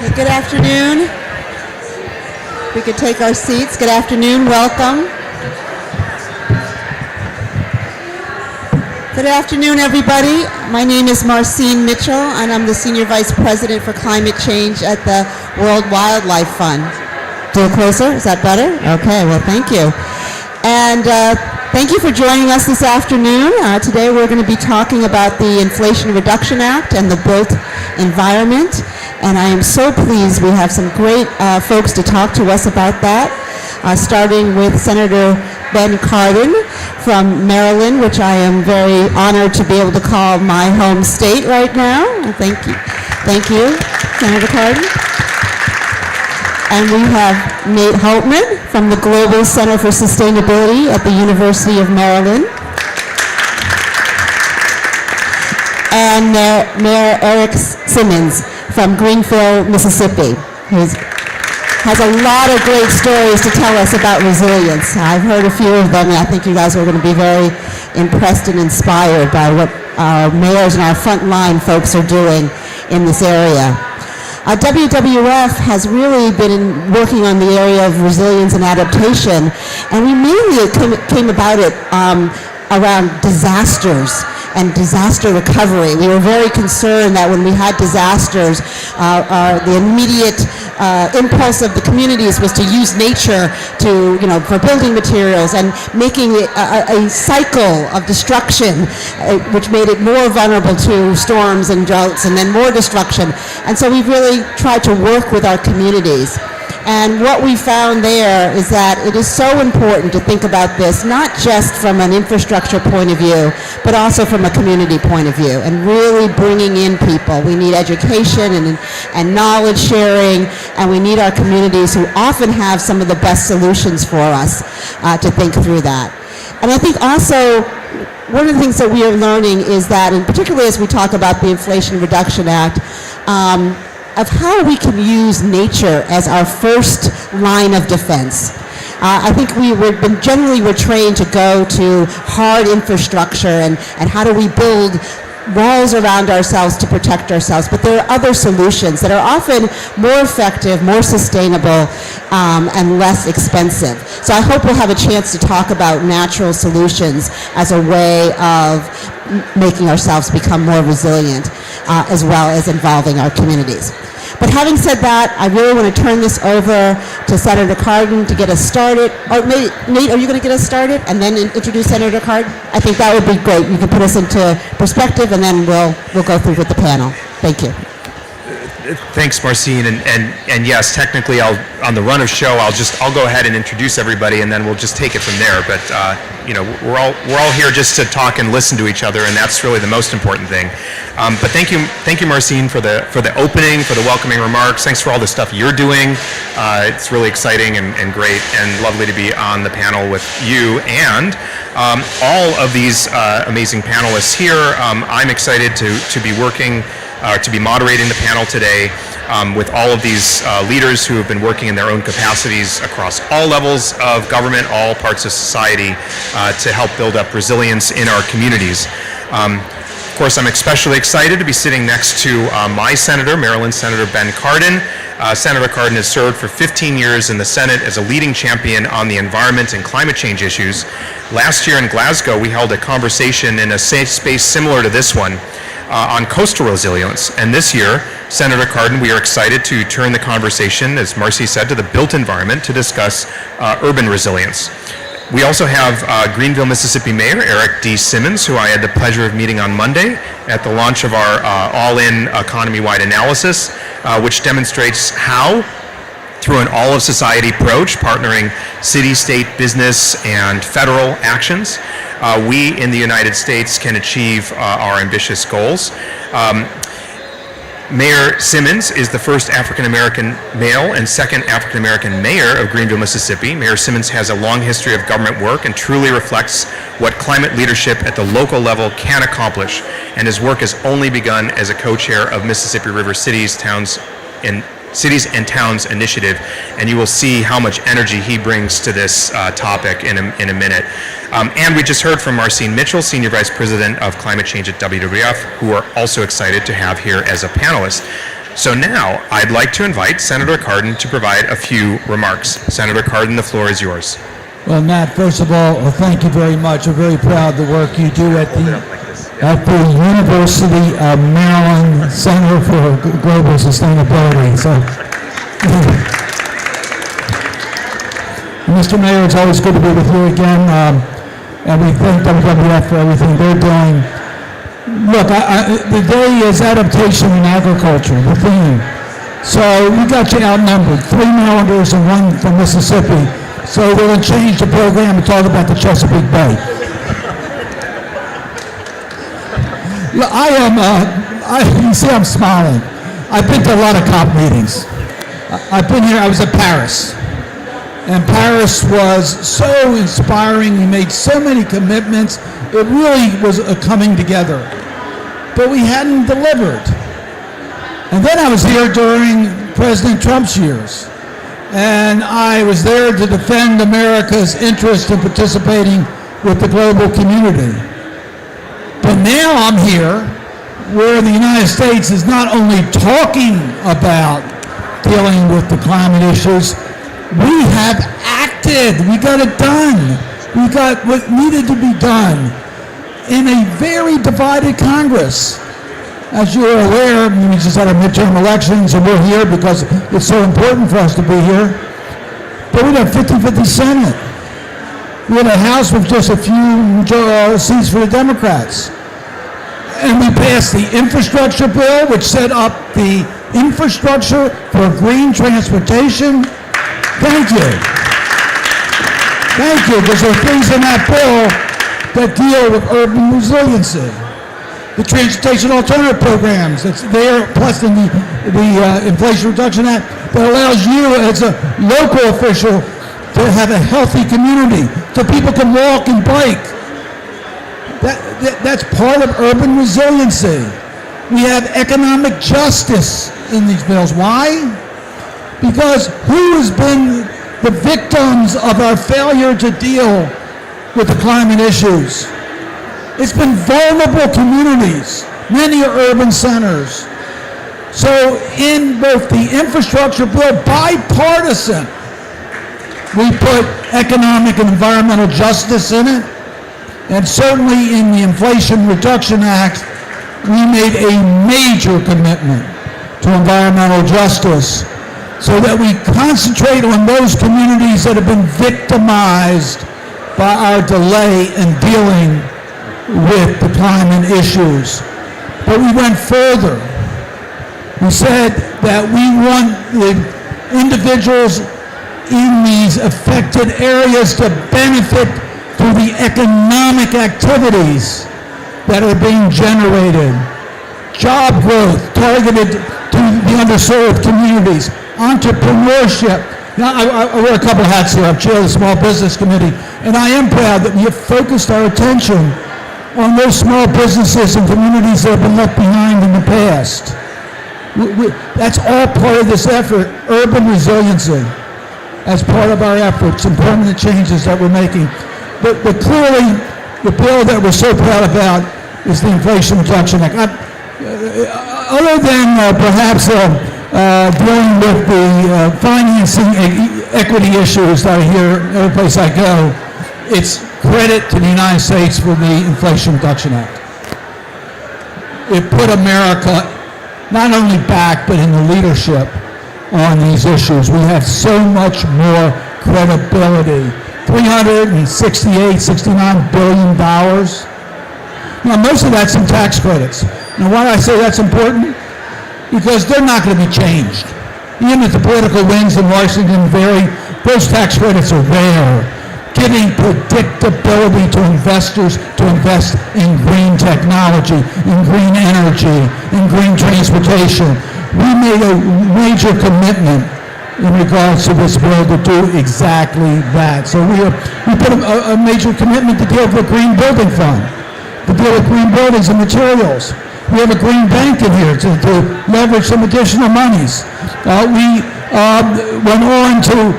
Okay, good afternoon. We could take our seats. Good afternoon. Welcome. Good afternoon, everybody. My name is Marcine Mitchell, and I'm the Senior Vice President for Climate Change at the World Wildlife Fund. Do it closer? Is that better? Okay, well, thank you. And thank you for joining us this afternoon. Today we're going to be talking about the Inflation Reduction Act and the built environment. And I am so pleased we have some great folks to talk to us about that, starting with Senator Ben Cardin from Maryland, which I am very honored to be able to call my home state right now. Thank you. Thank you, Senator Cardin. And we have Nate Holtman from the Global Center for Sustainability at the University of Maryland. And Mayor Eric Simmons from Greenville, Mississippi, who has a lot of great stories to tell us about resilience. I've heard a few of them, and I think you guys are going to be very impressed and inspired by what our mayors and our frontline folks are doing in this area. WWF has really been working on the area of resilience and adaptation, and we mainly came about it around disasters and disaster recovery. We were very concerned that when we had disasters, the immediate impulse of the communities was to use nature to, for building materials and making it a cycle of destruction, which made it more vulnerable to storms and droughts and then more destruction. And so we've really tried to work with our communities. And what we found there is that it is so important to think about this, not just from an infrastructure point of view, but also from a community point of view, and really bringing in people. We need education and knowledge sharing, and we need our communities who often have some of the best solutions for us to think through that. And I think also, one of the things that we are learning is that, and particularly as we talk about the Inflation Reduction Act, of how we can use nature as our first line of defense. I think we're trained to go to hard infrastructure and how do we build walls around ourselves to protect ourselves, but there are other solutions that are often more effective, more sustainable, and less expensive. So I hope we'll have a chance to talk about natural solutions as a way of making ourselves become more resilient, as well as involving our communities. But having said that, I really want to turn this over to Senator Cardin to get us started. Or Nate, are you going to get us started and then introduce Senator Cardin? I think that would be great. You can put us into perspective, and then we'll go through with the panel. Thank you. Thanks, Marcine, and yes, technically, on the run of show, I'll go ahead and introduce everybody, and then we'll just take it from there. But we're all here just to talk and listen to each other, and that's really the most important thing. But thank you, Marcine, for the opening, for the welcoming remarks. Thanks for all the stuff you're doing. It's really exciting and great, and lovely to be on the panel with you and all of these amazing panelists here. I'm excited to be working. To be moderating the panel today with all of these leaders who have been working in their own capacities across all levels of government, all parts of society, to help build up resilience in our communities. Of course, I'm especially excited to be sitting next to my senator, Maryland Senator Ben Cardin. Senator Cardin has served for 15 years in the Senate as a leading champion on the environment and climate change issues. Last year in Glasgow, we held a conversation in a safe space similar to this one on coastal resilience. And this year, Senator Cardin, we are excited to turn the conversation, as Marcy said, to the built environment to discuss urban resilience. We also have Greenville, Mississippi Mayor Eric D. Simmons, who I had the pleasure of meeting on Monday at the launch of our all-in economy-wide analysis, which demonstrates how, through an all-of-society approach, partnering city, state, business, and federal actions, we in the United States can achieve our ambitious goals. Mayor Simmons is the first African-American male and second African-American mayor of Greenville, Mississippi. Mayor Simmons has a long history of government work and truly reflects what climate leadership at the local level can accomplish. And his work has only begun as a co-chair of Mississippi River Cities and Towns Initiative, and you will see how much energy he brings to this topic in a minute. And we just heard from Marcine Mitchell, Senior Vice President of Climate Change at WWF, who are also excited to have here as a panelist. So now I'd like to invite Senator Cardin to provide a few remarks. Senator Cardin, the floor is yours. Well, Matt, first of all, thank you very much. We're very proud of the work you do at the University of Maryland Center for Global Sustainability. So, Mr. Mayor, it's always good to be with you again, and we thank WWF for everything they're doing. Look, the day is adaptation in agriculture, the theme. So we got you outnumbered, 3 Marylanders and 1 from Mississippi. So we're going to change the program and talk about the Chesapeake Bay. Look, you see I'm smiling. I've been to a lot of COP meetings. I've been here, I was at Paris. And Paris was so inspiring. We made so many commitments. It really was a coming together. But we hadn't delivered. And then I was here during President Trump's years. And I was there to defend America's interest in participating with the global community. But now I'm here where the United States is not only talking about dealing with the climate issues, we have acted. We got it done. We got what needed to be done in a very divided Congress. As you're aware, we just had our midterm elections and we're here because it's so important for us to be here. But we got 50-50 Senate. We had a House with just a few seats for the Democrats. And we passed the infrastructure bill, which set up the infrastructure for green transportation. Thank you. Thank you, because there are things in that bill that deal with urban resiliency. The Transportation Alternative Programs that's there, plus in the Inflation Reduction Act that allows you as a local official to have a healthy community so people can walk and bike. That's part of urban resiliency. We have economic justice in these bills. Why? Because who has been the victims of our failure to deal with the climate issues? It's been vulnerable communities. Many are urban centers. So in both the infrastructure bill, bipartisan, we put economic and environmental justice in it. And certainly in the Inflation Reduction Act, we made a major commitment to environmental justice so that we concentrate on those communities that have been victimized by our delay in dealing with the climate issues. But we went further. We said that we want the individuals in these affected areas to benefit through the economic activities that are being generated. Job growth targeted to the underserved communities. Entrepreneurship. Now, I wear a couple hats here. I'm chair of the Small Business Committee, and I am proud that we have focused our attention on those small businesses and communities that have been left behind in the past. That's all part of this effort, urban resiliency, as part of our efforts and permanent changes that we're making. But clearly, the bill that we're so proud about is the Inflation Reduction Act. Other than perhaps dealing with the financing equity issues that I hear every place I go, it's credit to the United States for the Inflation Reduction Act. It put America not only back, but in the leadership on these issues. We have so much more credibility. $369 billion. Now, most of that's in tax credits. Now, why do I say that's important? Because they're not going to be changed. Even if the political winds in Washington vary, those tax credits are there, giving predictability to investors to invest in green technology, in green energy, in green transportation. We made a major commitment in regards to this bill to do exactly that. So we put a major commitment to deal with the Green Building Fund, to deal with green buildings and materials. We have a green bank in here to leverage some additional monies. We went on to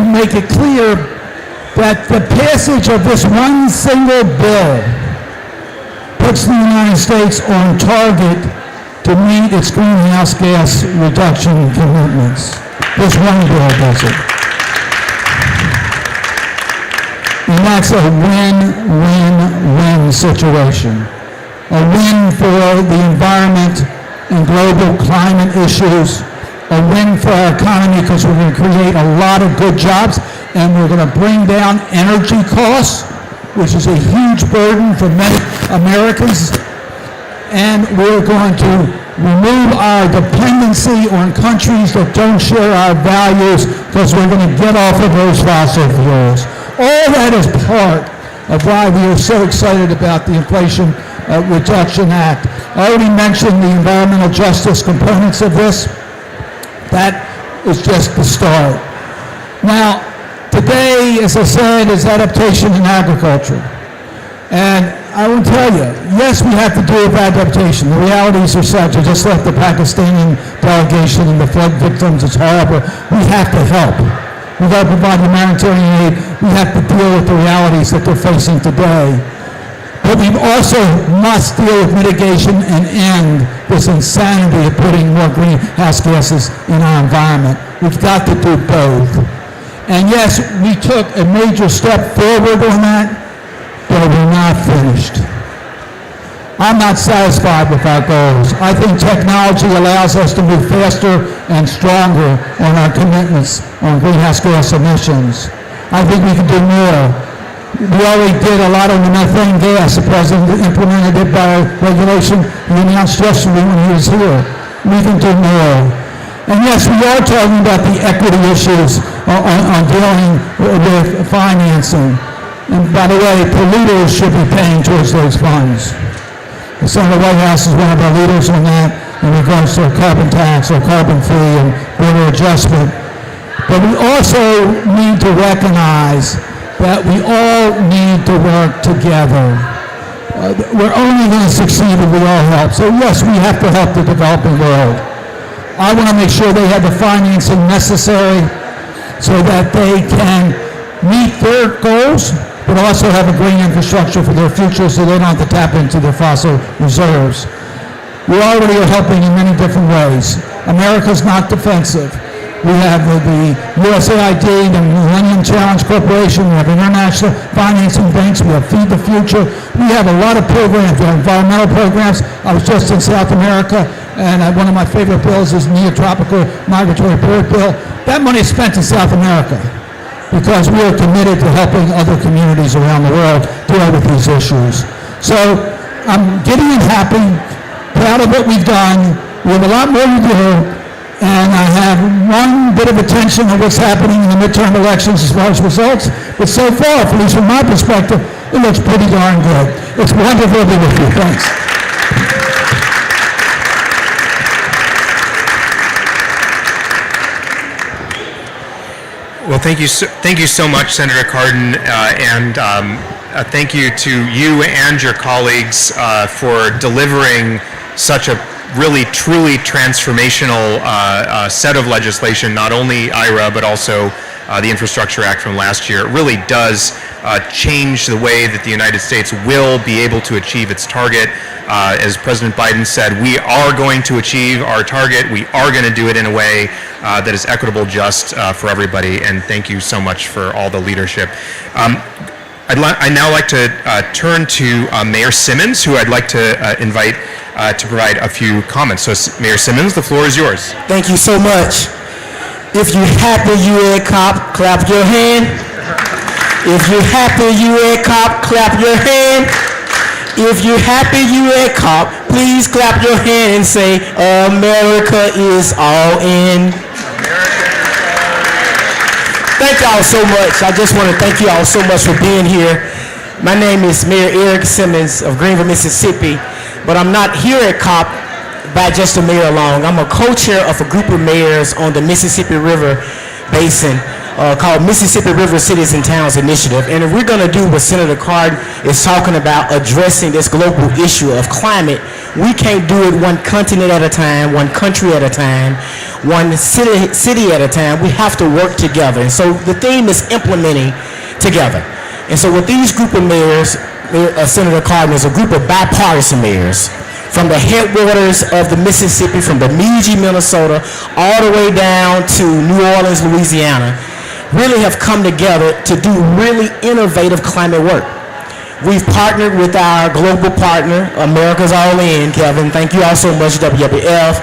make it clear that the passage of this one single bill puts the United States on target to meet its greenhouse gas reduction commitments. This one bill does it. And that's a win-win-win situation. A win for the environment and global climate issues, a win for our economy because we're going to create a lot of good jobs and we're going to bring down energy costs, which is a huge burden for many Americans, and we're going to remove our dependency on countries that don't share our values because we're going to get off of those fossil fuels. All that is part of why we are so excited about the Inflation Reduction Act. I already mentioned the environmental justice components of this. That is just the start. Now, today, as I said, is adaptation in agriculture. And I will tell you, yes, we have to deal with adaptation. The realities are such. I just left the Pakistani delegation and the flood victims. It's horrible. We have to help. We've got to provide humanitarian aid. We have to deal with the realities that they're facing today. But we also must deal with mitigation and end this insanity of putting more greenhouse gases in our environment. We've got to do both. And yes, we took a major step forward on that, but we're not finished. I'm not satisfied with our goals. I think technology allows us to move faster and stronger on our commitments on greenhouse gas emissions. I think we can do more. We already did a lot on the methane gas. The President implemented it by regulation he announced yesterday when he was here. We can do more. And yes, we are talking about the equity issues on dealing with financing. And by the way, polluters should be paying towards those funds. The Senator White House is one of our leaders on that in regards to a carbon tax or carbon fee and border adjustment. But we also need to recognize that we all need to work together. We're only going to succeed if we all help. So yes, we have to help the developing world. I want to make sure they have the financing necessary so that they can meet their goals, but also have a green infrastructure for their future so they don't have to tap into their fossil reserves. We already are helping in many different ways. America's not defensive. We have the USAID, the Millennium Challenge Corporation, we have international financing banks, we have Feed the Future. We have a lot of programs, we have environmental programs. I was just in South America, and one of my favorite bills is Neotropical Migratory Bird Bill. That money is spent in South America because we are committed to helping other communities around the world deal with these issues. So I'm giddy and happy, proud of what we've done. We have a lot more to do. And I have one bit of attention on what's happening in the midterm elections as far as results. But so far, at least from my perspective, it looks pretty darn good. It's wonderful to be with you. Thanks. Well, thank you so much, Senator Cardin, and thank you to you and your colleagues for delivering such a really truly transformational set of legislation, not only IRA, but also the Infrastructure Act from last year. It really does change the way that the United States will be able to achieve its target. As President Biden said, we are going to achieve our target. We are going to do it in a way that is equitable, just for everybody, and thank you so much for all the leadership. I'd now like to turn to Mayor Simmons, who I'd like to invite to provide a few comments. So, Mayor Simmons, the floor is yours. Thank you so much. If you're happy you at COP, clap your hand. If you're happy you at COP, clap your hand. If you're happy you at COP, please clap your hand and say, America is all in. Thank y'all so much. I just want to thank you all so much for being here. My name is Mayor Eric Simmons of Greenville, Mississippi, but I'm not here at COP by just a mayor alone. I'm a co-chair of a group of mayors on the Mississippi River Basin called Mississippi River Cities and Towns Initiative. And if we're going to do what Senator Cardin is talking about, addressing this global issue of climate, we can't do it one continent at a time, one country at a time, one city at a time. We have to work together. And so the theme is implementing together. And so with these group of mayors, Senator Cardin is a group of bipartisan mayors from the headwaters of the Mississippi, from Bemidji, Minnesota, all the way down to New Orleans, Louisiana, really have come together to do really innovative climate work. We've partnered with our global partner, America's All In, Kevin. Thank you all so much, WWF.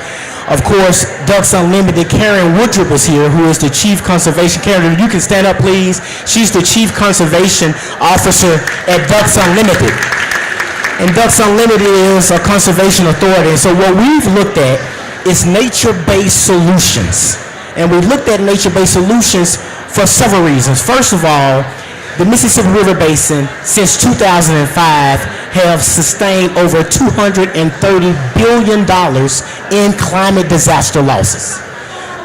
Of course, Ducks Unlimited, Karen Woodrup is here, who is the Chief Conservation. Karen, you can stand up, please. She's the Chief Conservation Officer at Ducks Unlimited. And Ducks Unlimited is a conservation authority. And so what we've looked at is nature-based solutions. And we've looked at nature-based solutions for several reasons. First of all, the Mississippi River Basin, since 2005, have sustained over $230 billion in climate disaster losses,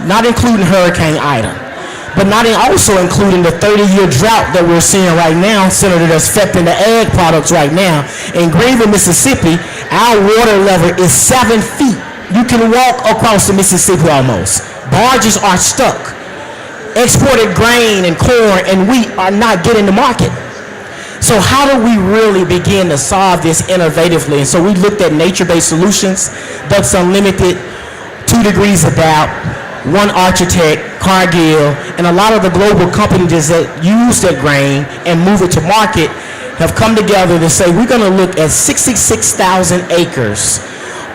not including Hurricane Ida, but also including the 30-year drought that we're seeing right now, centered that's affecting the ag products right now. In Greenville, Mississippi, our water level is 7 feet. You can walk across the Mississippi almost. Barges are stuck. Exported grain and corn and wheat are not getting to market. So how do we really begin to solve this innovatively? And so we looked at nature-based solutions, Ducks Unlimited, 2 Degrees of Doubt, One Architect, Cargill, and a lot of the global companies that use that grain and move it to market have come together to say we're going to look at 66,000 acres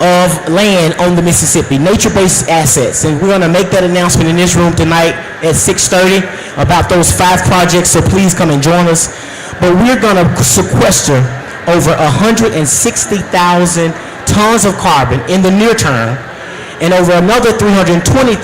of land on the Mississippi, nature-based assets. And we're going to make that announcement in this room tonight at 6:30 about those 5 projects, so please come and join us. But we're going to sequester over 160,000 tons of carbon in the near term and over another 320,000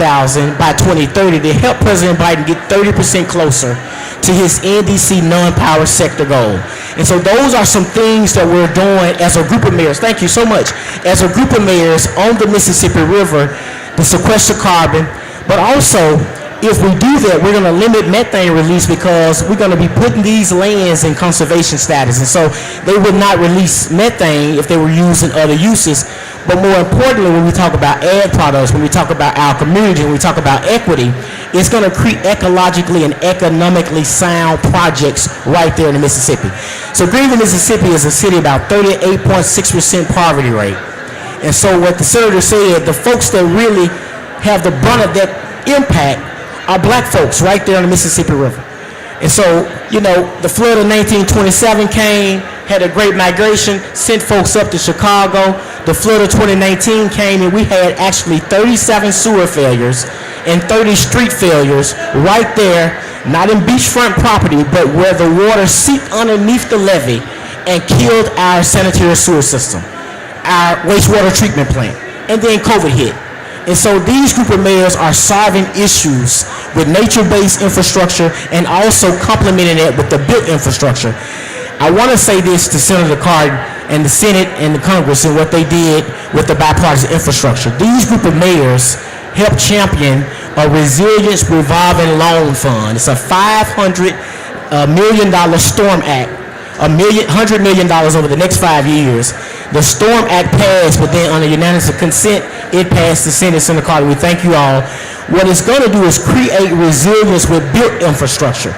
by 2030 to help President Biden get 30% closer to his NDC non-power sector goal. And so those are some things that we're doing as a group of mayors. Thank you so much. As a group of mayors on the Mississippi River to sequester carbon, but also if we do that, we're going to limit methane release because we're going to be putting these lands in conservation status. And so they would not release methane if they were used in other uses. But more importantly, when we talk about ag products, when we talk about our community, when we talk about equity, it's going to create ecologically and economically sound projects right there in the Mississippi. So Greenville, Mississippi is a city about 38.6% poverty rate. And so what the senator said, the folks that really have the brunt of that impact are black folks right there on the Mississippi River. And so, the flood of 1927 came, had a great migration, sent folks up to Chicago. The flood of 2019 came and we had actually 37 sewer failures and 30 street failures right there, not in beachfront property, but where the water seeped underneath the levee and killed our sanitary sewer system, our wastewater treatment plant. And then COVID hit. And so these group of mayors are solving issues with nature-based infrastructure and also complementing it with the built infrastructure. I want to say this to Senator Cardin and the Senate and the Congress and what they did with the bipartisan infrastructure. These group of mayors helped champion a resilience revolving loan fund. It's a $500 million STORM Act, $100 million over the next 5 years. The STORM Act passed, but then under unanimous consent, it passed the Senate. Senator Carter, we thank you all. What it's going to do is create resilience with built infrastructure.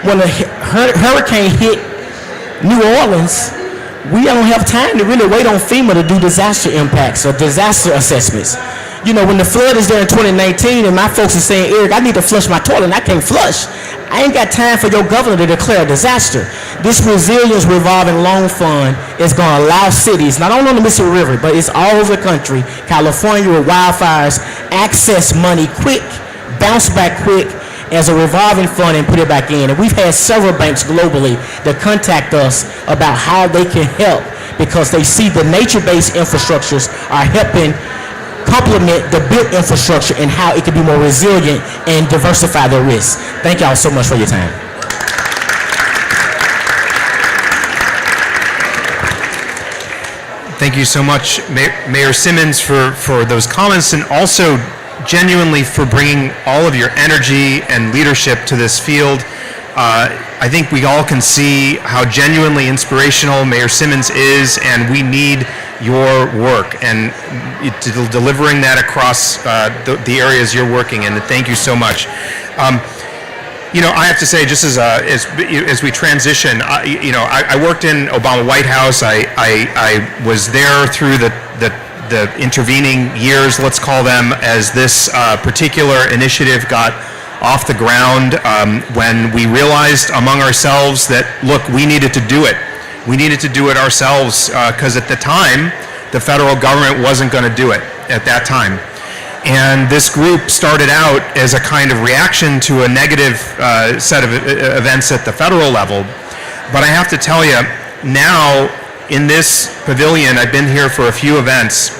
When a hurricane hit New Orleans, we don't have time to really wait on FEMA to do disaster impacts or disaster assessments. When the flood is there in 2019 and my folks are saying, Eric, I need to flush my toilet and I can't flush, I ain't got time for your governor to declare a disaster. This resilience revolving loan fund is going to allow cities, not only on the Mississippi River, but it's all over the country, California with wildfires, access money quick, bounce back quick as a revolving fund and put it back in. And we've had several banks globally that contact us about how they can help because they see the nature-based infrastructures are helping complement the built infrastructure and how it can be more resilient and diversify their risks. Thank y'all so much for your time. Thank you so much, Mayor Simmons, for those comments and also genuinely for bringing all of your energy and leadership to this field. I think we all can see how genuinely inspirational Mayor Simmons is, and we need your work and delivering that across the areas you're working in. Thank you so much. I have to say, just as we transition, I worked in Obama White House. I was there through the intervening years, let's call them, as this particular initiative got off the ground, when we realized among ourselves that, look, we needed to do it. We needed to do it ourselves because at the time, the federal government wasn't going to do it at that time. And this group started out as a kind of reaction to a negative set of events at the federal level. But I have to tell you, now in this pavilion, I've been here for a few events,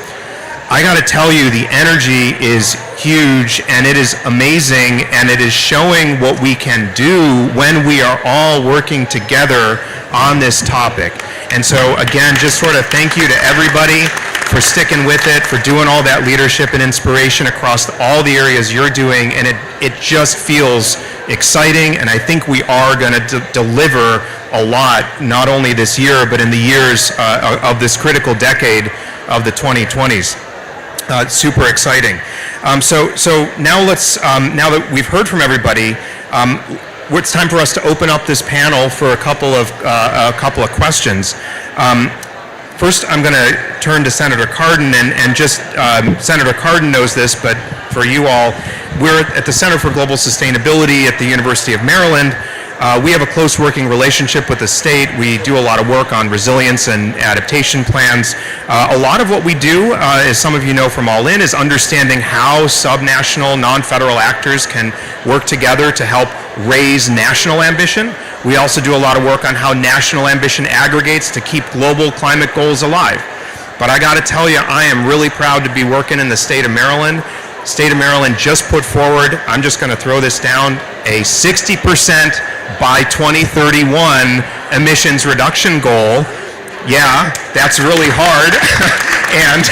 I got to tell you, the energy is huge and it is amazing, and it is showing what we can do when we are all working together on this topic. And so again, just sort of thank you to everybody for sticking with it, for doing all that leadership and inspiration across all the areas you're doing, and it just feels exciting, and I think we are going to deliver a lot, not only this year, but in the years of this critical decade of the 2020s. Super exciting. So now now that we've heard from everybody, it's time for us to open up this panel for a couple of questions. First, I'm going to turn to Senator Cardin, and just Senator Cardin knows this, but for you all, we're at the Center for Global Sustainability at the University of Maryland. We have a close working relationship with the state. We do a lot of work on resilience and adaptation plans. A lot of what we do, as some of you know from All In, is understanding how subnational, non-federal actors can work together to help raise national ambition. We also do a lot of work on how national ambition aggregates to keep global climate goals alive. But I got to tell you, I am really proud to be working in the state of Maryland. State of Maryland just put forward, I'm just going to throw this down, a 60% by 2031 emissions reduction goal. Yeah, that's really hard. And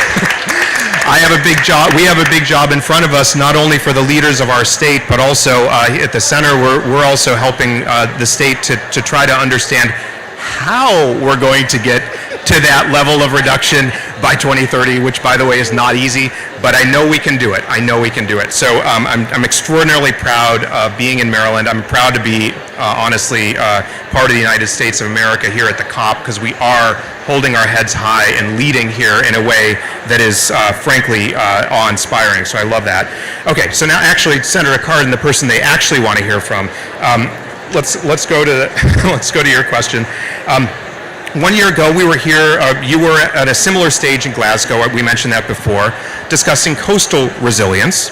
I have a big job. We have a big job in front of us, not only for the leaders of our state, but also at the center, we're also helping the state to try to understand how we're going to get to that level of reduction by 2030, which, by the way, is not easy, but I know we can do it. I know we can do it. So I'm extraordinarily proud of being in Maryland. I'm proud to be, honestly, part of the United States of America here at the COP, because we are holding our heads high and leading here in a way that is, frankly, awe-inspiring. So I love that. Okay, so now actually, Senator Cardin, the person they actually want to hear from, let's go to let's go to your question. 1 year ago, we were here, you were at a similar stage in Glasgow, we mentioned that before, discussing coastal resilience,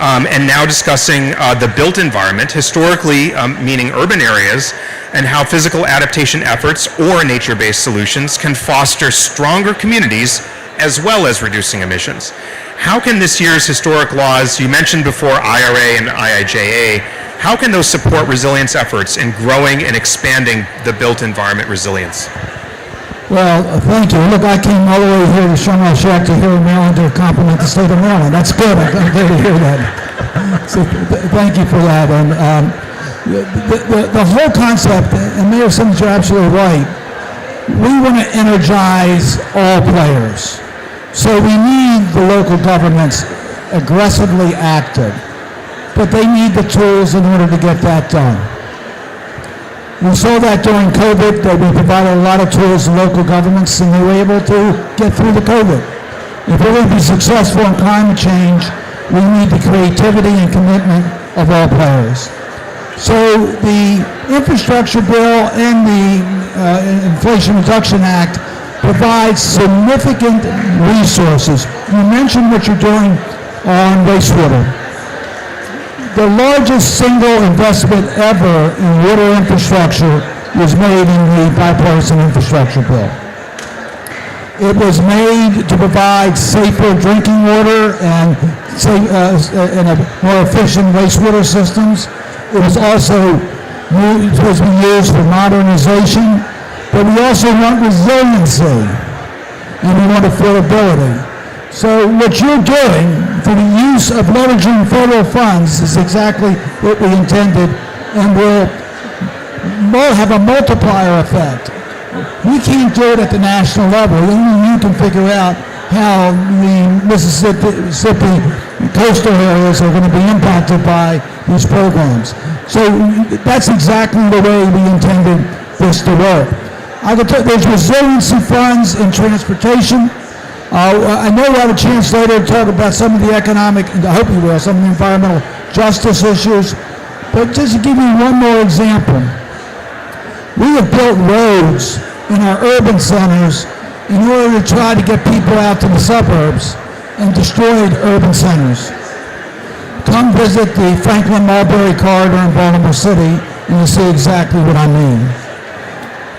and now discussing the built environment, historically meaning urban areas, and how physical adaptation efforts or nature-based solutions can foster stronger communities as well as reducing emissions. How can this year's historic laws, you mentioned before IRA and IIJA, how can those support resilience efforts in growing and expanding the built environment resilience? Well, thank you. Look, I came all the way here to Sharm el-Sheikh to here in Maryland to compliment the state of Maryland. That's good. I'm glad to hear that. So thank you for that. And the whole concept, and Mayor Simmons, you're absolutely right. We want to energize all players. So we need the local governments aggressively active, but they need the tools in order to get that done. We saw that during COVID, that we provided a lot of tools to local governments, and they were able to get through the COVID. If we're going to be successful in climate change, we need the creativity and commitment of all players. So the infrastructure bill and the Inflation Reduction Act provides significant resources. You mentioned what you're doing on wastewater. The largest single investment ever in water infrastructure was made in the bipartisan infrastructure bill. It was made to provide safer drinking water and more efficient wastewater systems. It was also supposed to be used for modernization, but we also want resiliency and we want affordability. So what you're doing for the use of leveraging federal funds is exactly what we intended, and will have a multiplier effect. We can't do it at the national level. Only you can figure out how the Mississippi coastal areas are going to be impacted by these programs. So that's exactly the way we intended this to work. There's resiliency funds in transportation. I know we'll have a chance later to talk about some of the economic, I hope you will, some of the environmental justice issues. But just to give you one more example, we have built roads in our urban centers in order to try to get people out to the suburbs and destroyed urban centers. Come visit the Franklin Marbury corridor in Baltimore City and you'll see exactly what I mean.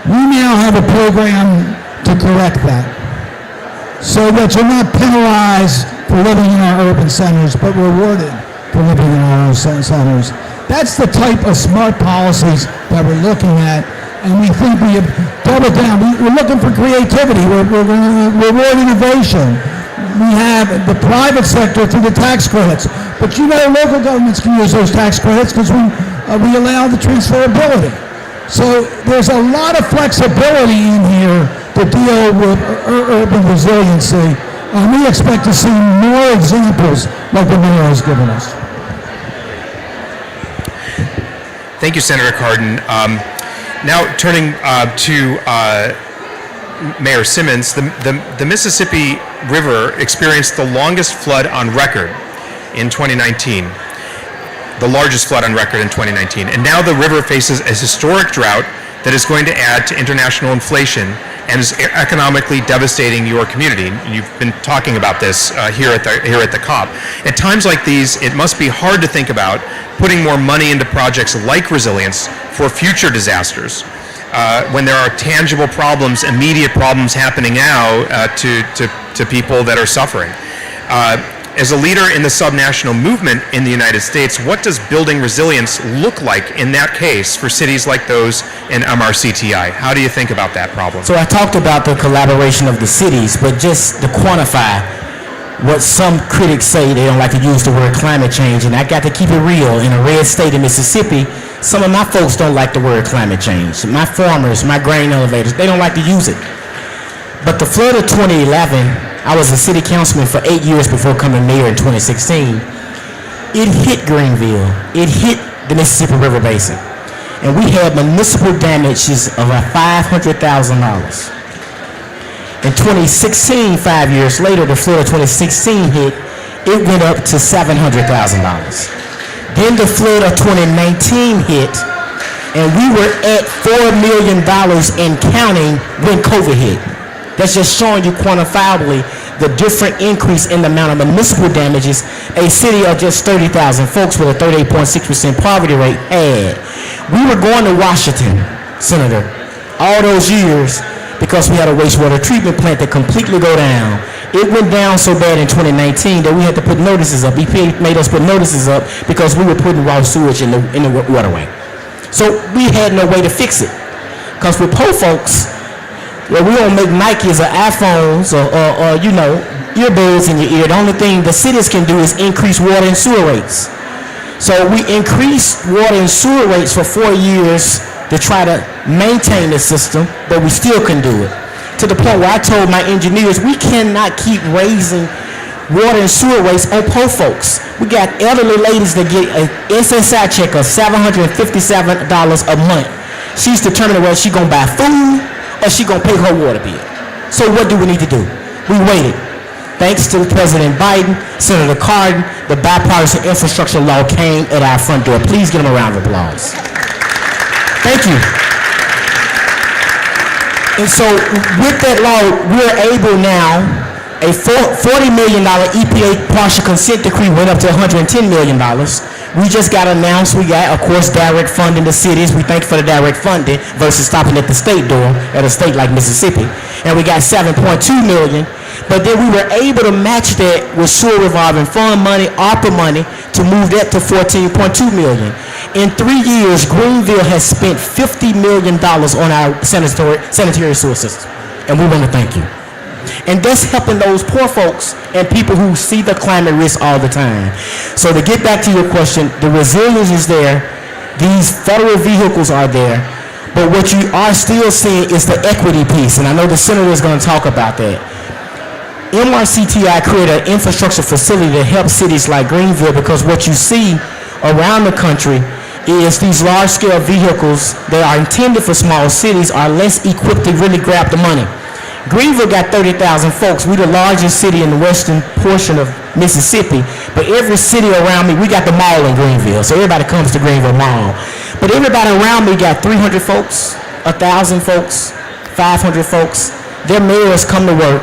We now have a program to correct that, so that you're not penalized for living in our urban centers, but rewarded for living in our urban centers. That's the type of smart policies that we're looking at, and we think we have doubled down. We're looking for creativity. We're going to reward innovation. We have the private sector through the tax credits, but local governments can use those tax credits because we allow the transferability. So there's a lot of flexibility in here to deal with urban resiliency, and we expect to see more examples like the mayor has given us. Thank you, Senator Cardin. Now turning to Mayor Simmons, the Mississippi River experienced the longest flood on record in 2019. The largest flood on record in 2019. And now the river faces a historic drought that is going to add to international inflation and is economically devastating your community. You've been talking about this here at the COP. At times like these, it must be hard to think about putting more money into projects like resilience for future disasters. When there are tangible problems, immediate problems happening now to people that are suffering. As a leader in the subnational movement in the United States, what does building resilience look like in that case for cities like those in MRCTI? How do you think about that problem? So I talked about the collaboration of the cities, but just to quantify what some critics say, they don't like to use the word climate change, and I got to keep it real. In a red state of Mississippi, some of my folks don't like the word climate change. My farmers, my grain elevators, they don't like to use it. But the flood of 2011, I was a city councilman for 8 years before coming mayor in 2016. It hit Greenville. It hit the Mississippi River Basin. And we had municipal damages of $500,000. In 2016, 5 years later, the flood of 2016 hit, it went up to $700,000. Then the flood of 2019 hit, and we were at $4 million and counting when COVID hit. That's just showing you quantifiably the different increase in the amount of municipal damages a city of just 30,000 folks with a 38.6% poverty rate had. We were going to Washington, Senator, all those years because we had a wastewater treatment plant that completely go down. It went down so bad in 2019 that we had to put notices up. EPA made us put notices up because we were putting raw sewage in the waterway. So we had no way to fix it. Because with poor folks, well, we don't make Nikes or iPhones or earbuds in your ear. The only thing the cities can do is increase water and sewer rates. So we increased water and sewer rates for 4 years to try to maintain the system, but we still can do it. To the point where I told my engineers, we cannot keep raising water and sewer rates on poor folks. We got elderly ladies that get an SSI check of $757 a month. She's determining whether she's going to buy food or she gonna pay her water bill. So what do we need to do? We waited. Thanks to President Biden, Senator Cardin, the bipartisan infrastructure law came at our front door. Please give them a round of applause. Thank you. And so with that law, we're able now, a $40 million EPA partial consent decree went up to $110 million. We just got announced, we got, of course, direct funding to cities. We thank you for the direct funding versus stopping at the state door at a state like Mississippi. And we got $7.2 million. But then we were able to match that with sewer revolving fund money, ARPA money, to move that to $14.2 million. In 3 years, Greenville has spent $50 million on our sanitary sewer system. And we want to thank you. And that's helping those poor folks and people who see the climate risk all the time. So to get back to your question, the resilience is there. These federal vehicles are there. But what you are still seeing is the equity piece. And I know the senator is going to talk about that. MRCTI created an infrastructure facility to help cities like Greenville, because what you see around the country is these large-scale vehicles that are intended for small cities are less equipped to really grab the money. Greenville got 30,000 folks. We're the largest city in the western portion of Mississippi, but every city around me, we got the mall in Greenville, so everybody comes to Greenville Mall. But everybody around me got 300 folks, 1,000 folks, 500 folks. Their mayors come to work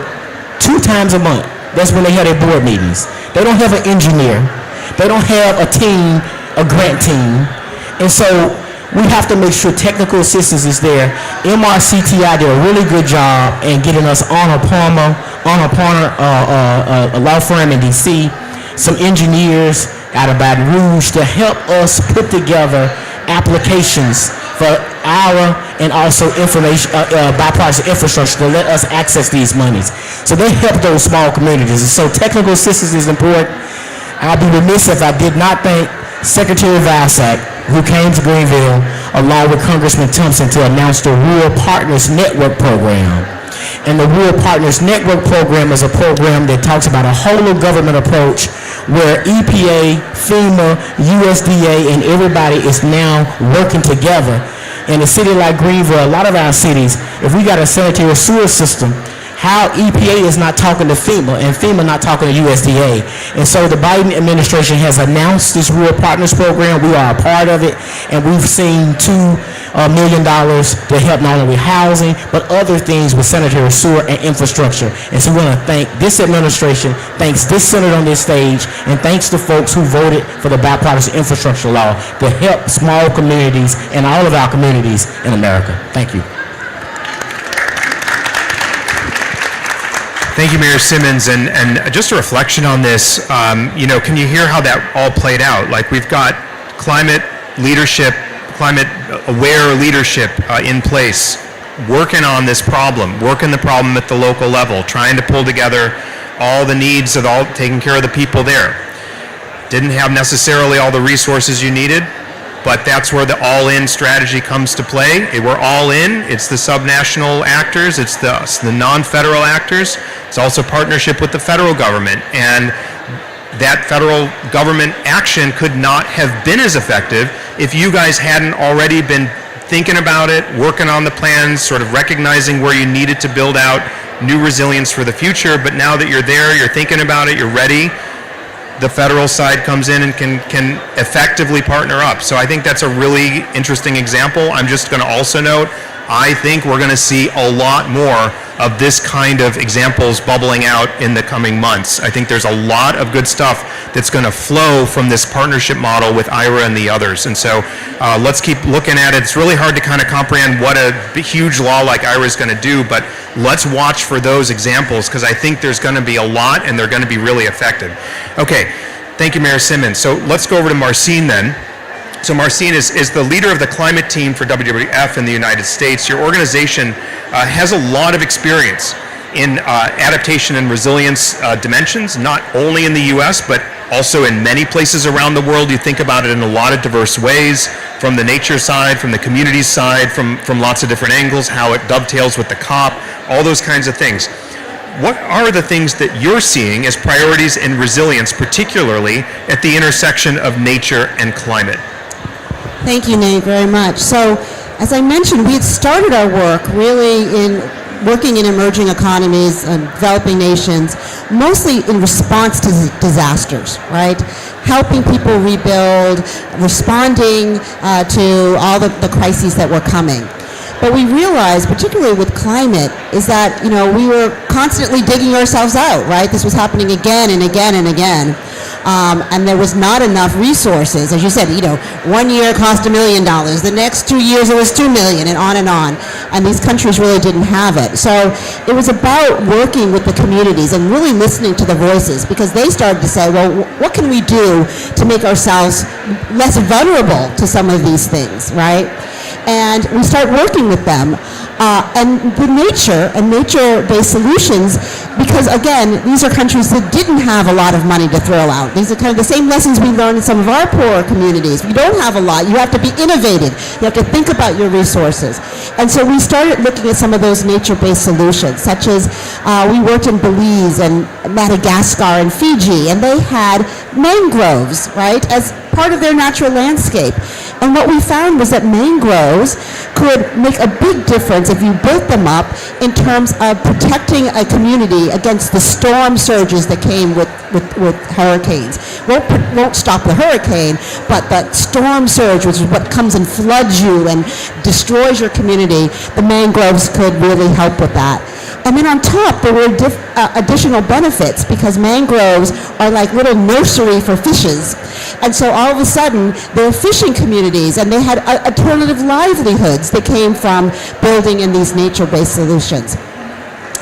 2 times a month. That's when they have their board meetings. They don't have an engineer. They don't have a team, a grant team. And so we have to make sure technical assistance is there. MRCTI did a really good job in getting us Arnold Palmer, a law firm in D.C., some engineers out of Baton Rouge to help us put together applications for our and also information, bipartisan infrastructure to let us access these monies. So they help those small communities. And so technical assistance is important. I'd be remiss if I did not thank Secretary Vilsack, who came to Greenville along with Congressman Thompson to announce the Rural Partners Network Program. And the Rural Partners Network Program is a program that talks about a whole of government approach where EPA, FEMA, USDA, and everybody is now working together. In a city like Greenville, a lot of our cities, if we got a sanitary sewer system, how EPA is not talking to FEMA and FEMA not talking to USDA. And so the Biden administration has announced this Rural Partners Program. We are a part of it, and we've seen $2 million to help not only with housing, but other things with sanitary sewer and infrastructure. And so we want to thank this administration, thanks this senator on this stage, and thanks to folks who voted for the bipartisan infrastructure law to help small communities and all of our communities in America. Thank you. Thank you, Mayor Simmons, and just a reflection on this, can you hear how that all played out? Like, we've got climate leadership, climate-aware leadership in place, working on this problem, working the problem at the local level, trying to pull together all the needs of taking care of the people there. Didn't have necessarily all the resources you needed, but that's where the all-in strategy comes to play. We're all in. It's the subnational actors. It's the non-federal actors. It's also partnership with the federal government. And that federal government action could not have been as effective if you guys hadn't already been thinking about it, working on the plans, sort of recognizing where you needed to build out new resilience for the future. But now that you're there, you're thinking about it, you're ready, the federal side comes in and can effectively partner up. So I think that's a really interesting example. I'm just going to also note, I think we're going to see a lot more of this kind of examples bubbling out in the coming months. I think there's a lot of good stuff that's going to flow from this partnership model with IRA and the others. And so let's keep looking at it. It's really hard to kind of comprehend what a huge law like IRA is going to do, but let's watch for those examples because I think there's going to be a lot and they're going to be really effective. Okay, thank you, Mayor Simmons. So let's go over to Marcin then. So Marcin is the leader of the climate team for WWF in the United States. Your organization has a lot of experience in adaptation and resilience dimensions, not only in the U.S., but also in many places around the world. You think about it in a lot of diverse ways, from the nature side, from the community side, from lots of different angles, how it dovetails with the COP, all those kinds of things. What are the things that you're seeing as priorities in resilience, particularly at the intersection of nature and climate? Thank you, Nate, very much. So, as I mentioned, we had started our work really in working in emerging economies and developing nations, mostly in response to disasters, right? Helping people rebuild, responding to all the crises that were coming. But we realized, particularly with climate, is that, we were constantly digging ourselves out, right? This was happening again and again and again. And there was not enough resources. As you said, 1 year cost $1 million. The next 2 years it was $2 million, and on and on. And these countries really didn't have it. So it was about working with the communities and really listening to the voices, because they started to say, well, what can we do to make ourselves less vulnerable to some of these things, right? And we start working with them. And with nature and nature-based solutions, because again, these are countries that didn't have a lot of money to throw out. These are kind of the same lessons we learned in some of our poorer communities. You don't have a lot. You have to be innovative. You have to think about your resources. And so we started looking at some of those nature-based solutions, such as we worked in Belize and Madagascar and Fiji, and they had mangroves, right, as part of their natural landscape. And what we found was that mangroves could could make a big difference if you built them up in terms of protecting a community against the storm surges that came with hurricanes. Won't stop the hurricane, but the storm surge, which is what comes and floods you and destroys your community, the mangroves could really help with that. And then on top, there were additional benefits because mangroves are like little nursery for fishes. And so all of a sudden, there were fishing communities and they had alternative livelihoods that came from building in these nature-based solutions.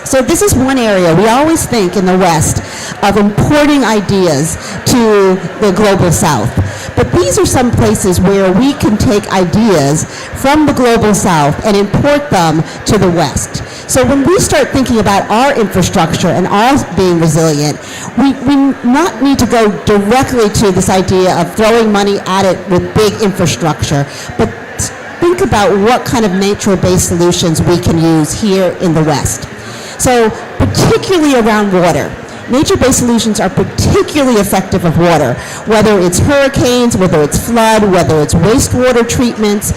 So this is one area we always think in the West of importing ideas to the global South. But these are some places where we can take ideas from the global South and import them to the West. So when we start thinking about our infrastructure and ours being resilient, we not need to go directly to this idea of throwing money at it with big infrastructure, but think about what kind of nature-based solutions we can use here in the West. So particularly around water. Nature-based solutions are particularly effective of water, whether it's hurricanes, whether it's flood, whether it's wastewater treatments.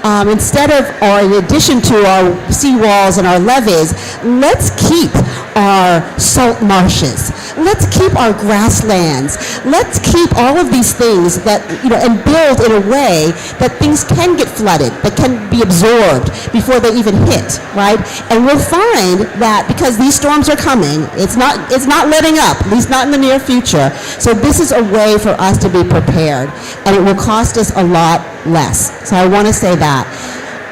Instead of, or in addition to our seawalls and our levees, let's keep our salt marshes. Let's keep our grasslands. Let's keep all of these things that, and build in a way that things can get flooded, that can be absorbed before they even hit, right? And we'll find that because these storms are coming, it's not letting up, at least not in the near future. So this is a way for us to be prepared, and it will cost us a lot less. So I want to say that.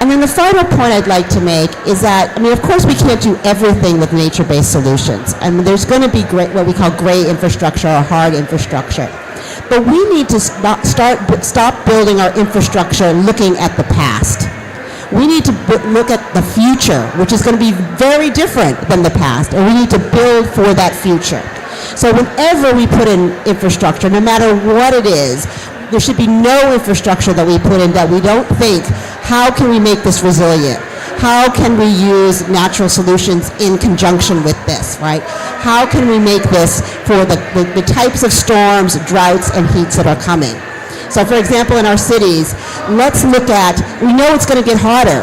And then the final point I'd like to make is that, of course we can't do everything with nature-based solutions. And there's going to be what we call gray infrastructure or hard infrastructure. But we need to stop building our infrastructure looking at the past. We need to look at the future, which is going to be very different than the past, and we need to build for that future. So whenever we put in infrastructure, no matter what it is, there should be no infrastructure that we put in that we don't think, how can we make this resilient? How can we use natural solutions in conjunction with this, right? How can we make this for the types of storms, droughts, and heats that are coming? So for example, in our cities, let's look at, we know it's going to get hotter.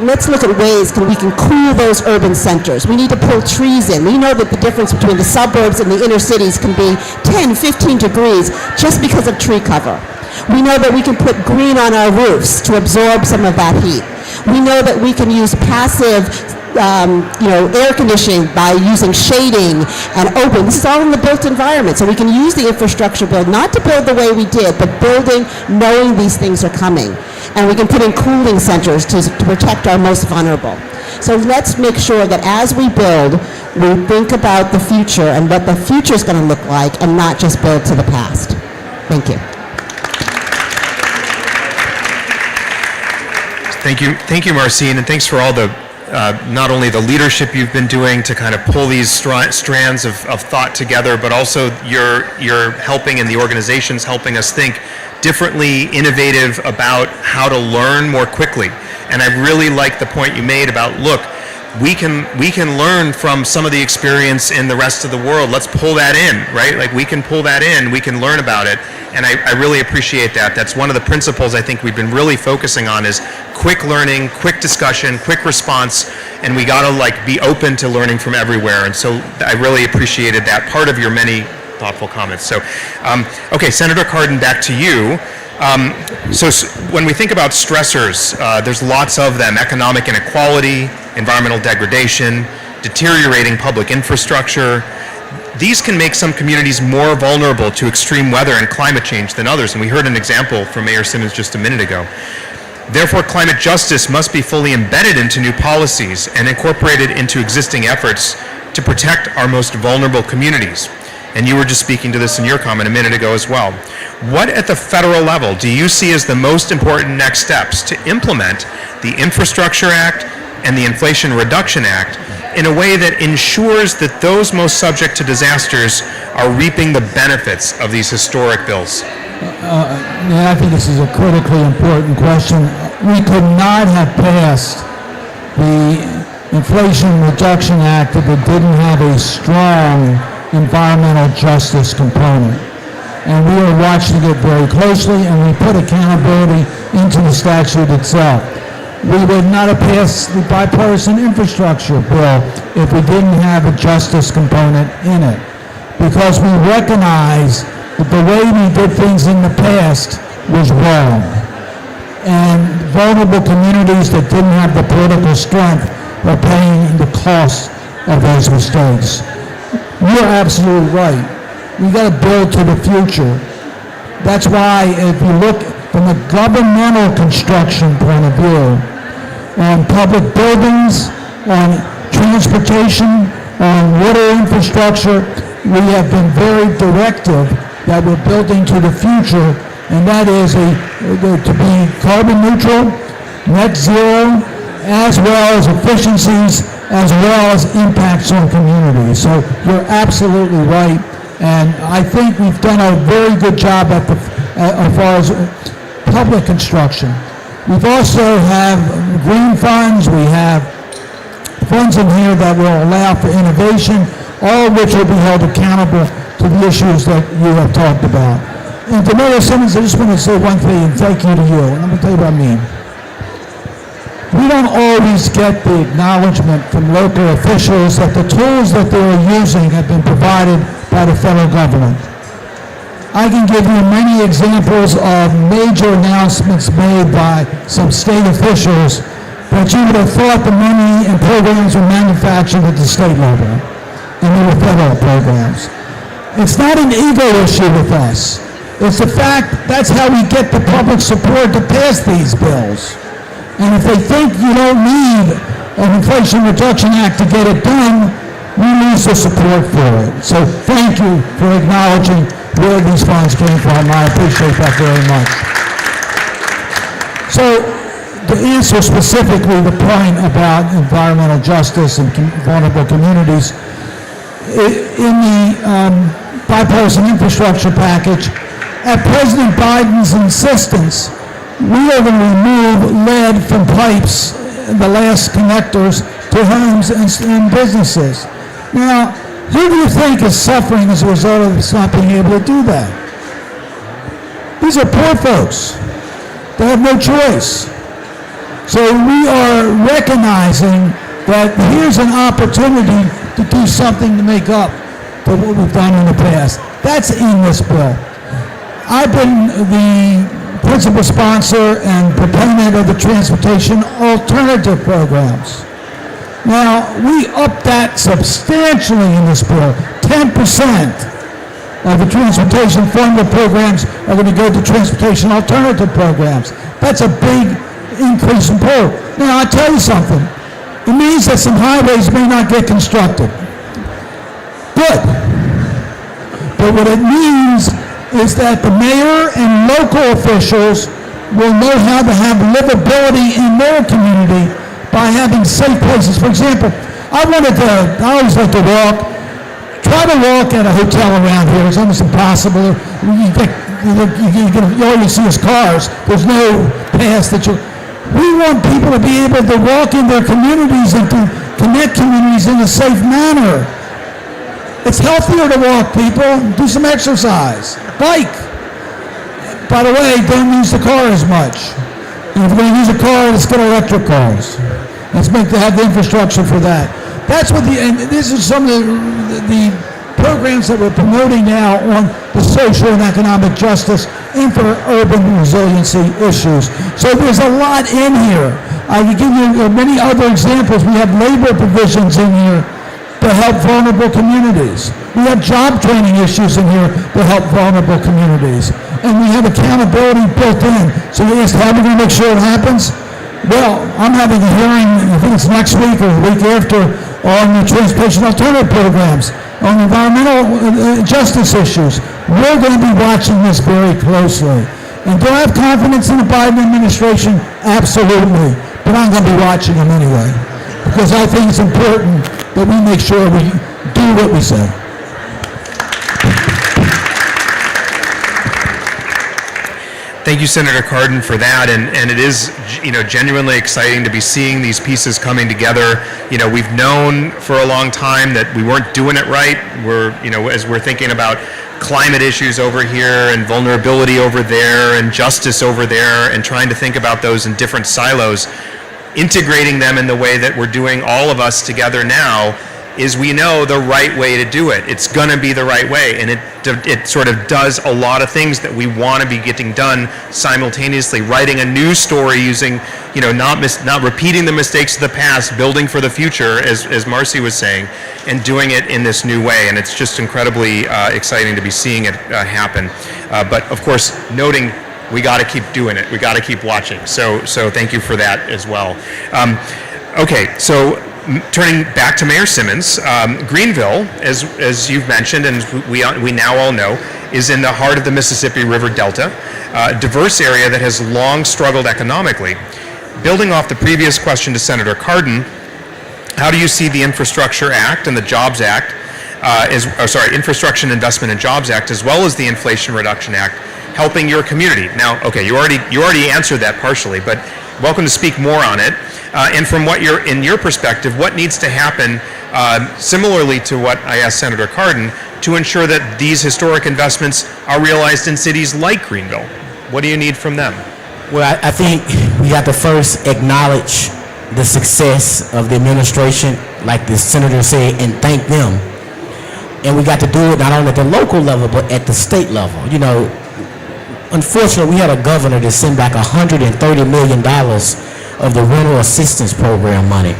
Let's look at ways we can cool those urban centers. We need to pull trees in. We know that the difference between the suburbs and the inner cities can be 10, 15 degrees just because of tree cover. We know that we can put green on our roofs to absorb some of that heat. We know that we can use passive air conditioning by using shading and open. This is all in the built environment, so we can use the infrastructure build, not to build the way we did, but building knowing these things are coming. And we can put in cooling centers to protect our most vulnerable. So let's make sure that as we build, we think about the future and what the future is going to look like and not just build to the past. Thank you. Thank you, Marcine, and thanks for all the not only the leadership you've been doing to kind of pull these strands of thought together, but also you're helping, and the organization's helping us think differently, innovative about how to learn more quickly. And I really like the point you made about, look, we can learn from some of the experience in the rest of the world. Let's pull that in, right? Like we can pull that in, we can learn about it. And I really appreciate that. That's one of the principles I think we've been really focusing on is quick learning, quick discussion, quick response, and we gotta be open to learning from everywhere. And so I really appreciated that part of your many thoughtful comments. So, okay, Senator Cardin, back to you. So when we think about stressors, there's lots of them: economic inequality, environmental degradation, deteriorating public infrastructure. These can make some communities more vulnerable to extreme weather and climate change than others, and we heard an example from Mayor Simmons just a minute ago. Therefore, climate justice must be fully embedded into new policies and incorporated into existing efforts to protect our most vulnerable communities. And you were just speaking to this in your comment a minute ago as well. What at the federal level do you see as the most important next steps to implement the Infrastructure Act and the Inflation Reduction Act in a way that ensures that those most subject to disasters are reaping the benefits of these historic bills? I think this is a critically important question. We could not have passed the Inflation Reduction Act if it didn't have a strong environmental justice component. And we are watching it very closely, and we put accountability into the statute itself. we would not have passed the bipartisan infrastructure bill if we didn't have a justice component in it. Because we recognize that the way we did things in the past was wrong. And vulnerable communities that didn't have the political strength are paying the cost of those mistakes. You're absolutely right. We got to build to the future. That's why if you look from a governmental construction point of view, on public buildings, on transportation, on water infrastructure, we have been very directive that we're building to the future, and that is to be carbon neutral, net zero, as well as efficiencies, as well as impacts on communities. So you're absolutely right, and I think we've done a very good job as far as public construction. We've also have green funds, we have funds in here that will allow for innovation, all of which will be held accountable to the issues that you have talked about. And to Mayor Simmons, I just want to say one thing, and thank you to you, and I'm going to tell you what I mean. We don't always get the acknowledgement from local officials that the tools that they're using have been provided by the federal government. I can give you many examples of major announcements made by some state officials that you would have thought the money and programs were manufactured at the state level, and they were federal programs. It's not an ego issue with us. It's the fact that's how we get the public support to pass these bills. And if they think you don't need an Inflation Reduction Act to get it done, we lose the support for it. So thank you for acknowledging where these funds came from. I appreciate that very much. So to answer specifically the point about environmental justice and vulnerable communities, in the bipartisan infrastructure package, at President Biden's insistence, we are going to remove lead from pipes, the last connectors to homes and businesses. Now, who do you think is suffering as a result of us not being able to do that? These are poor folks. They have no choice. So we are recognizing that here's an opportunity to do something to make up for what we've done in the past. That's in this bill. I've been the principal sponsor and proponent of the transportation alternative programs. Now, we upped that substantially in this bill. 10% of the transportation formula programs are going to go to transportation alternative programs. That's a big increase in pull. Now, I'll tell you something. It means that some highways may not get constructed. Good. But what it means is that the mayor and local officials will know how to have livability in their community by having safe places. For example, I always like to walk. Try to walk at a hotel around here. It's almost impossible. All you see is cars. There's no paths that you... We want people to be able to walk in their communities and to connect communities in a safe manner. It's healthier to walk, people. Do some exercise. Bike. By the way, don't use the car as much. And if you're going to use a car, let's get electric cars. Let's have the infrastructure for that. That's what and this is some of the programs that we're promoting now on the social and economic justice and for urban resiliency issues. So there's a lot in here. I can give you many other examples. We have labor provisions in here to help vulnerable communities. We have job training issues in here to help vulnerable communities. And we have accountability built in. So you asked, how are we going to make sure it happens? Well, I'm having a hearing, I think it's next week or the week after, on the transportation alternative programs, on environmental justice issues. We're going to be watching this very closely. And do I have confidence in the Biden administration? Absolutely. But I'm going to be watching them anyway. Because I think it's important that we make sure we do what we say. Thank you, Senator Cardin, for that, and it is, genuinely exciting to be seeing these pieces coming together. We've known for a long time that we weren't doing it right. As we're thinking about climate issues over here and vulnerability over there and justice over there and trying to think about those in different silos, integrating them in the way that we're doing all of us together now is we know the right way to do it. It's going to be the right way, and it sort of does a lot of things that we want to be getting done simultaneously. Writing a new story using, not repeating the mistakes of the past, building for the future, as Marcy was saying, and doing it in this new way. And it's just incredibly exciting to be seeing it happen. But of course, noting we got to keep doing it. We got to keep watching. So thank you for that as well. Okay, so. Turning back to Mayor Simmons, Greenville, as you've mentioned and we now all know, is in the heart of the Mississippi River Delta, a diverse area that has long struggled economically. Building off the previous question to Senator Cardin, how do you see the Infrastructure Act and the Jobs Act, Infrastructure Investment and Jobs Act, as well as the Inflation Reduction Act, helping your community? Now, okay, you already answered that partially, but welcome to speak more on it. And from in your perspective, what needs to happen, similarly to what I asked Senator Cardin, to ensure that these historic investments are realized in cities like Greenville? What do you need from them? Well, I think we have to first acknowledge the success of the administration, like the senator said, and thank them. And we got to do it not only at the local level, but at the state level. Unfortunately, we had a governor that sent back $130 million of the rental assistance program money.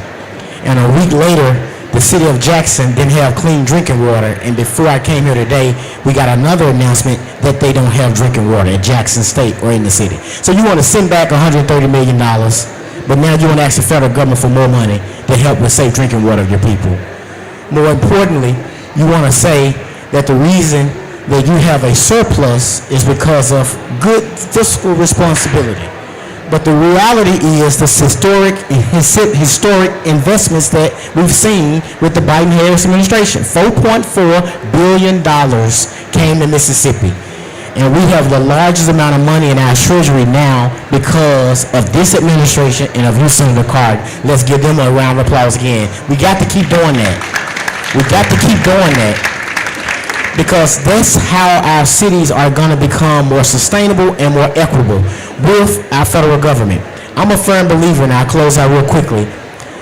And a week later, the city of Jackson didn't have clean drinking water. And before I came here today, we got another announcement that they don't have drinking water at Jackson State or in the city. So you want to send back $130 million, but now you want to ask the federal government for more money to help with safe drinking water of your people. More importantly, you want to say that the reason that you have a surplus is because of good fiscal responsibility. But the reality is the historic investments that we've seen with the Biden-Harris administration. $4.4 billion came to Mississippi. And we have the largest amount of money in our treasury now because of this administration and of you, Senator Cardin. Let's give them a round of applause again. We got to keep doing that. We got to keep doing that, because that's how our cities are going to become more sustainable and more equitable with our federal government. I'm a firm believer, and I'll close out real quickly,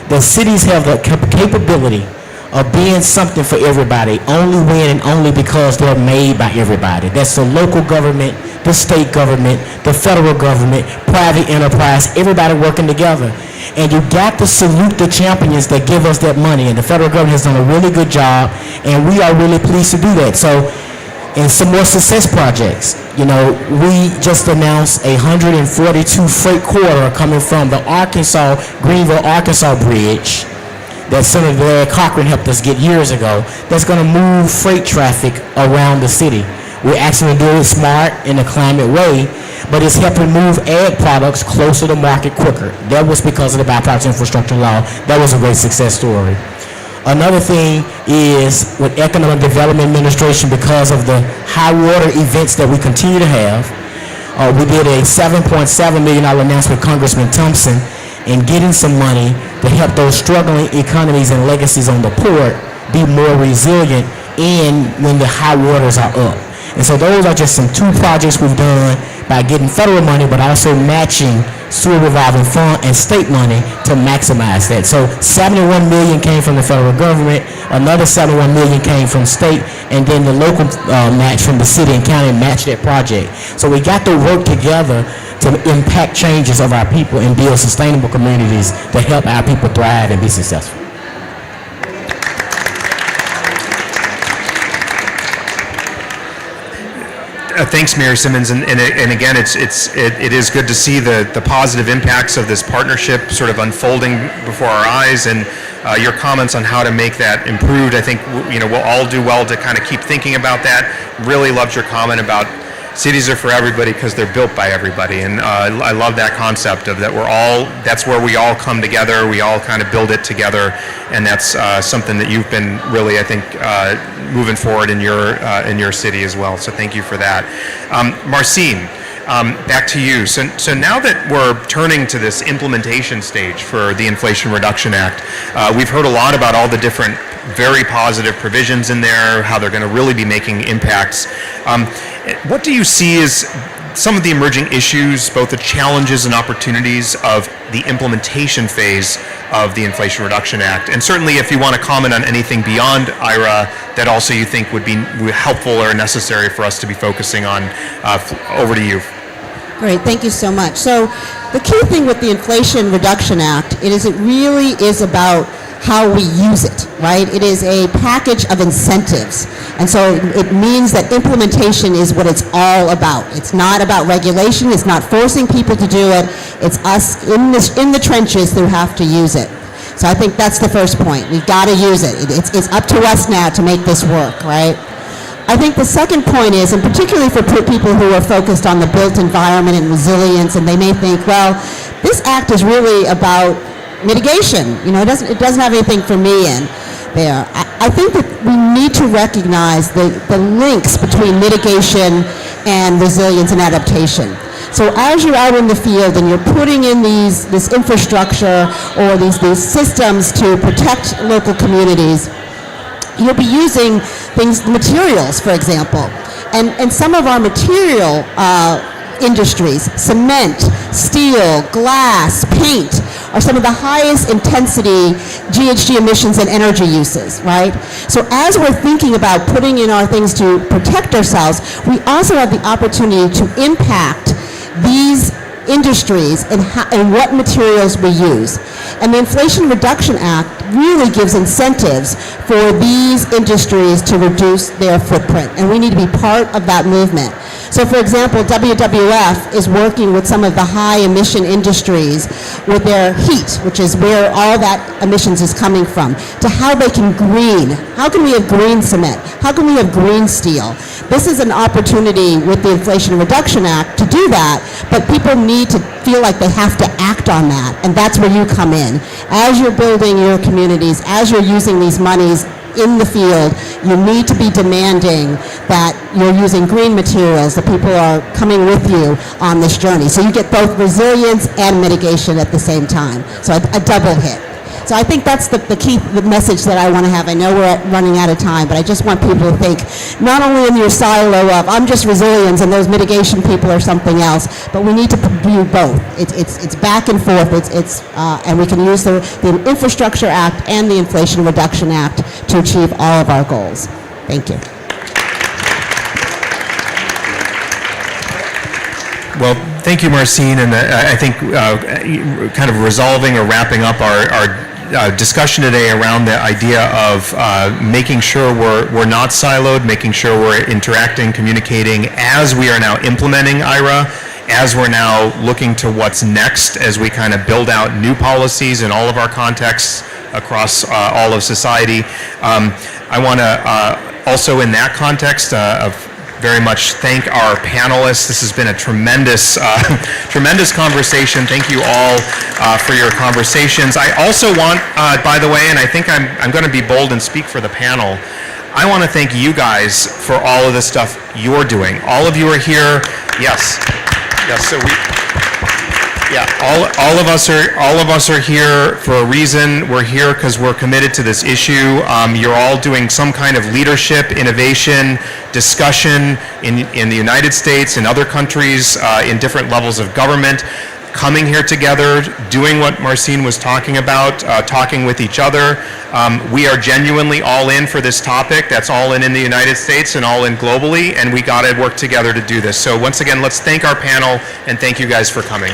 that cities have the capability of being something for everybody only when and only because they're made by everybody. That's the local government, the state government, the federal government, private enterprise, everybody working together. And you got to salute the champions that give us that money. And the federal government has done a really good job, and we are really pleased to do that. So, and some more success projects. We just announced a 142 freight corridor coming from the Greenville, Arkansas bridge that Senator Larry Cochran helped us get years ago, that's going to move freight traffic around the city. We're actually doing it smart in a climate way, but it's helping move ag products closer to market quicker. That was because of the bipartisan infrastructure law. That was a great success story. Another thing is with Economic Development Administration, because of the high water events that we continue to have, we did a $7.7 million announcement with Congressman Thompson in getting some money to help those struggling economies and legacies on the port be more resilient when the high waters are up. And so those are just some two projects we've done by getting federal money, but also matching sewer revolving fund and state money to maximize that. So $71 million came from the federal government, another $71 million came from state, and then the local match from the city and county matched that project. So we got to work together to impact changes of our people and build sustainable communities to help our people thrive and be successful. Thanks, Mayor Simmons, and again, it is good to see the positive impacts of this partnership sort of unfolding before our eyes, and your comments on how to make that improved. I think we'll all do well to kind of keep thinking about that. Really loved your comment about cities are for everybody because they're built by everybody, and I love that concept of that that's where we all come together, we all kind of build it together, and that's something that you've been really, I think, moving forward in your city as well. So thank you for that. Marcine, back to you. So now that we're turning to this implementation stage for the Inflation Reduction Act, we've heard a lot about all the different very positive provisions in there, how they're going to really be making impacts. What do you see as some of the emerging issues, both the challenges and opportunities of the implementation phase of the Inflation Reduction Act? And certainly if you want to comment on anything beyond IRA that also you think would be helpful or necessary for us to be focusing on, over to you. Great, thank you so much. So the key thing with the Inflation Reduction Act it really is about how we use it, right? It is a package of incentives. And so it means that implementation is what it's all about. It's not about regulation. It's not forcing people to do it. It's us in the trenches who have to use it. So I think that's the first point. We've got to use it. It's up to us now to make this work, right? I think the second point is, and particularly for people who are focused on the built environment and resilience, and they may think, well, this act is really about mitigation. You know, it doesn't have anything for me in there. I think that we need to recognize the links between mitigation and resilience and adaptation. So as you're out in the field and you're putting in this infrastructure or these systems to protect local communities, you'll be using materials, for example. And some of our material industries, cement, steel, glass, paint, are some of the highest intensity GHG emissions and energy uses, right? So as we're thinking about putting in our things to protect ourselves, we also have the opportunity to impact these industries and what materials we use. And the Inflation Reduction Act really gives incentives for these industries to reduce their footprint, and we need to be part of that movement. So for example, WWF is working with some of the high emission industries with their heat, which is where all that emissions is coming from, to how they can green. How can we have green cement? How can we have green steel? This is an opportunity with the Inflation Reduction Act to do that, but people need to feel like they have to act on that, and that's where you come in. As you're building your communities, as you're using these monies in the field, you need to be demanding that you're using green materials, that people are coming with you on this journey. So you get both resilience and mitigation at the same time. So a double hit. So I think that's the key message that I want to have. I know we're running out of time, but I just want people to think not only in your silo of I'm just resilience and those mitigation people are something else, but we need to view both. It's back and forth. And we can use the Infrastructure Act and the Inflation Reduction Act to achieve all of our goals. Thank you. Well, thank you, Marcine, and I think kind of resolving or wrapping up our discussion today around the idea of making sure we're not siloed, making sure we're interacting, communicating as we are now implementing IRA, as we're now looking to what's next as we kind of build out new policies in all of our contexts across all of society. I want to also in that context very much thank our panelists. This has been a tremendous, tremendous conversation. Thank you all for your conversations. I also want, by the way, and I think I'm going to be bold and speak for the panel, I want to thank you guys for all of the stuff you're doing. All of you are here. Yes. Yes. So all of us are here for a reason. We're here because we're committed to this issue. You're all doing some kind of leadership, innovation, discussion in the United States, in other countries, in different levels of government, coming here together, doing what Marcine was talking about, talking with each other. We are genuinely all in for this topic. That's all in the United States and all in globally, and we got to work together to do this. So once again, let's thank our panel, and thank you guys for coming.